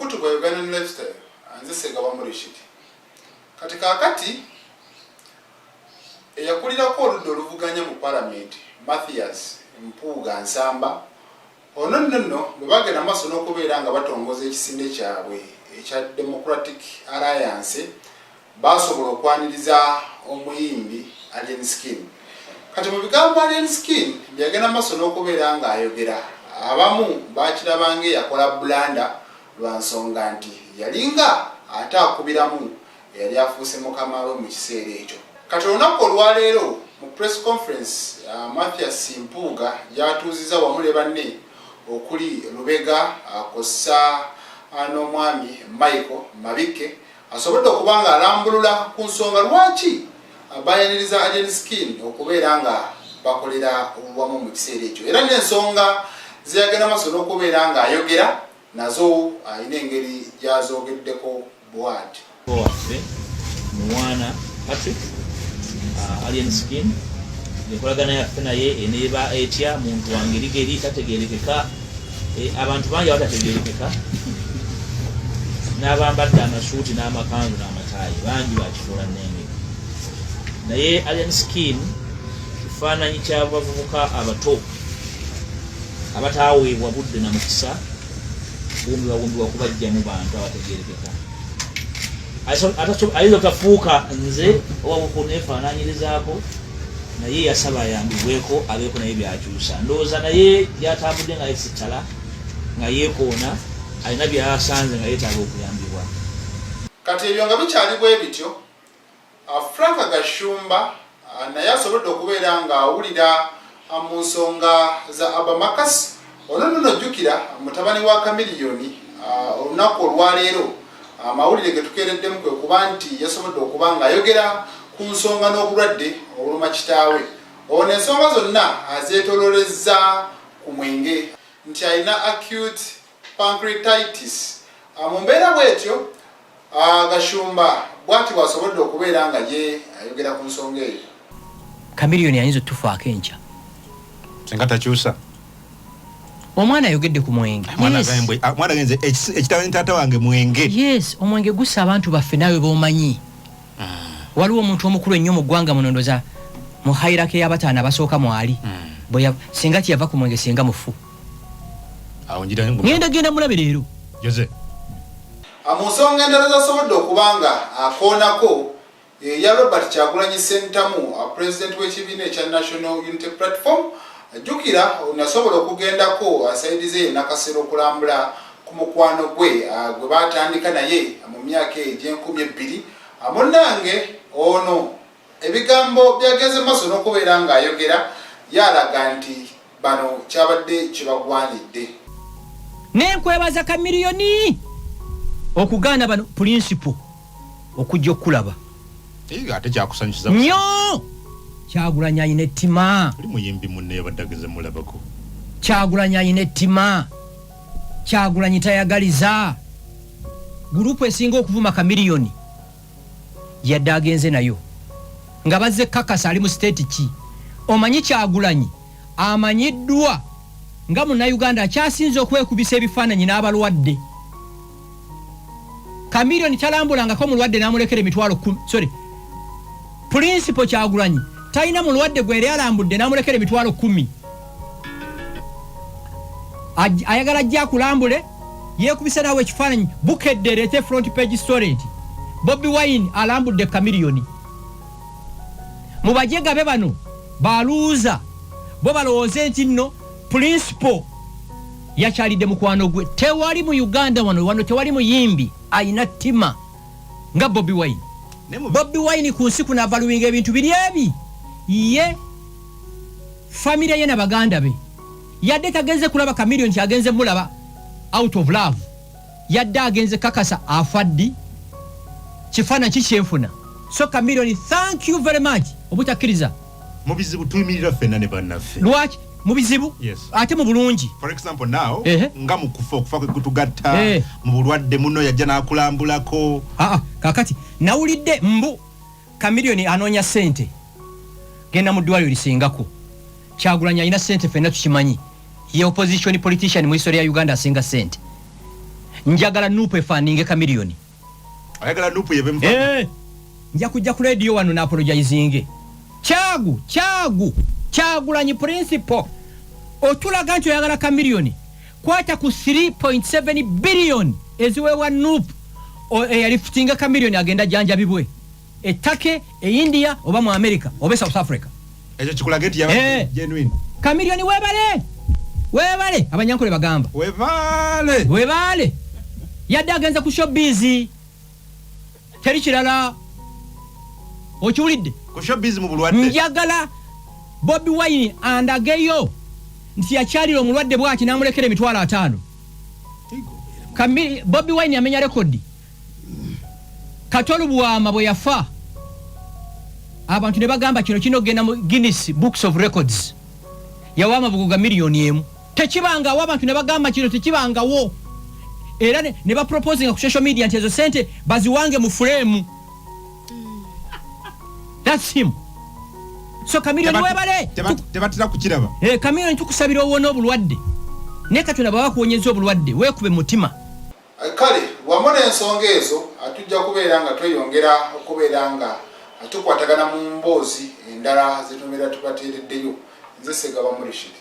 mukutu gwa Ugandan Lifestyle anze Segaba Rashid. Kati kakati eyakulirako oludda oluvuganya mu Parliament Mathias Mpuuga Nsamba ono nno bwe bagenda maaso n'okubeera nga batongoza ekisinde kyabwe ekya Democratic Alliance basobola okwaniriza omuyimbi Alien Skin. Kati mu bigambo Alien Skin byagenda maaso n'okubeera nga ayogera abamu bakirabanga yakola bulanda lwa nsonga nti yalinga ate akubiramu yali afuuse mukama we mu kiseera ekyo. Kati olunaku olwaleero mu press conference Mathias Mpuuga yatuuziza wamu ne banne okuli Lubega akossa n'omwami Michael Mabike asobodde okuba nga alambulula ku nsonga lwaki bayaniriza Alien Skin okubeera nga bakolera wamu mu kiseera ekyo, era n'ensonga zeyagenda maaso n'okubeera nga ayogera nazo ayina engeri gyazoogeddeko bw'ati. Waffe Mwana Patrick Alien Skin ekolagana yaffe naye eneeba etya muntu wange ligeri tategeerekeka, abantu bangi abatategeerekeka n'abambadde amasuuti n'amakanzu n'amataayi bangi bakifuula nnenge, naye Alien Skin kifaananyi ky'abavubuka abato abataaweebwa budde na mukisa bumbibwa kubajja mu bantu abategeerekeka. Ayinza otafuuka nze owabuku neefaananyirizaako, naye yasaba ayambibweko abeeko naye byakyusa. Ndowooza naye yatambudde nga yesitala nga yeekoona alina byasanze nga yeetaaga okuyambibwa. Kati ebyo nga bikyali bwe bityo, Frank Gashumba naye asobodde okubeera nga awulira mu nsonga za Abamakasi. Ono nno ojjukira mutabani wa Kamiliyoni olunaku olwaleero amawulire ge tukeereddemu kwe kuba nti yasobodde okuba nga ayogera ku nsonga n'obulwadde obuluma kitaawe. Ono ensonga zonna azeetoololezza ku mwenge nti alina acute pancreatitis. Mu mbeera bw'etyo Gashumba bw'ati bw'asobodde okubeera nga ye ayogera ku nsonga eyo. Kamiliyoni ayinza otufaako enkya singa takyusa. Omwana ayogedde ku mwenge. Mwana genze ekitabo ni taata wange mwenge. Yes, omwenge gusa abantu baffe nawe b'omanyi. Waliwo omuntu omukulu ennyo mu ggwanga muno ndooza mu hierarchy y'abataano abasooka mwali. Singa kyava ku mwenge singa mufu. Ngenda mulabe leero. Jose. Mu nsonga endala zasobodde okuba nga akoonako ya Robert Kyagulanyi Ssentamu president w'ekibiina ekya National Unity Platform. Jukira unasobola okugendako asaidize nakasero okulambula ku mukwano gwe gwe batandika naye mu myaka egy'enkumi munange ono ebigambo byageze maaso n'okubeera nga ayogera yalaga nti bano kyabadde kibagwanidde. Nenkwebaza Kamiliyoni okugaana bano principle okujja okulaba ate kyakusanyusiza nnyo. Kyagulanyi ayina ettima. Oli muyimbi munne yabadageze mulabako. Kyagulanyi ayina ettima. Kyagulanyi tayagaliza. Gurupu esinga okuvuma Kamiliyoni yadde agenze nayo nga bazze kakasa ali mu state ki. Omanyi Kyagulanyi amanyiddwa nga Munnayuganda akyasinze okwekubisa ebifaananyi n'abalwadde. Kamiliyoni talambulangako mulwadde n'amulekera emitwalo 10. Principal Kyagulanyi talina mulwadde gwe yali alambudde n'amulekera emitwalo 10. Ayagala ajja akulambule yeekubisa nawe ekifaananyi bukedde ereete front page story nti Bobi Wine alambudde Kamiliyoni. Mu bajegabe bano baluuza bo balowooze nti nno principal yakyalidde mukwano gwe. Tewali mu Uganda wano tewali muyimbi ayina ttima nga Bobi Wine. Bobi Wine ku nsi kuno avaluwinga ebintu biri ebi ye familia ye n'abaganda be. Yadde tagenze kulaba Kamiliyoni kyagenze mulaba out of love. Yadde agenze kakasa afaddi kifaananyi kikyenfuna. So Kamiliyoni, thank you very much obutakkiriza mu bizibu tuyimirira ffenna ne bannaffe. Lwaki mu bizibu? Yes. Ate mu bulungi. For example now nga mu okufa kwe kutugatta mu bulwadde muno yajja n'akulambulako. Kakati nawulidde mbu Kamiliyoni anoonya ssente genda mu ddwaliro lisingako. Kyagulanyi alina ssente ffenna tukimanyi. Ye opposition politician mu history ya Uganda asinga ssente. njagala Nuupu efaninge Chameleone. Ayagala Nuupu yebe mfano. Nja kujja ku radio wano na apologizinge. Kyagulanyi principal. Otulaga nti oyagala Chameleone. Kwata ku 3.7 billion eziwewa Nuupu. Yalifutinga Chameleone agenda janjabibwe. Etake, India, oba mu America, oba South Africa. Ejo chikulageti ya genuine. Chameleone webale. Abanyankole bagamba. Webale. Yadde agenza ku showbiz. Teri kirala. Okiwulidde? Ku showbiz mu bulwadde. Njagala Bobi Wine andageyo. Nti yakyalira omulwadde bwaki namulekera emitwalo 5. Bobi Wine amenya rekodi. Katolu Bwama bwe yafa. Abantu ne bagamba kino genda mu Guinness Books of Records. Yawama buguga miliyoni emu. Tekibanga abantu ne bagamba kino tekibanga wo. Era ne ba proposing ku social media nti ezo sente baziwange mu frame. That's him. So Chameleone webale. Tebatira kukiraba. Chameleone tukusabira owona obulwadde. Ne katuna baba kuonyeza obulwadde weekube mutima. Kale wamona ensonga ezo atujja kubeera nga tweyongera okubeera nga tukwatagana mu mboozi endala zitumira tubateereddeyo nze Segaba Murishid.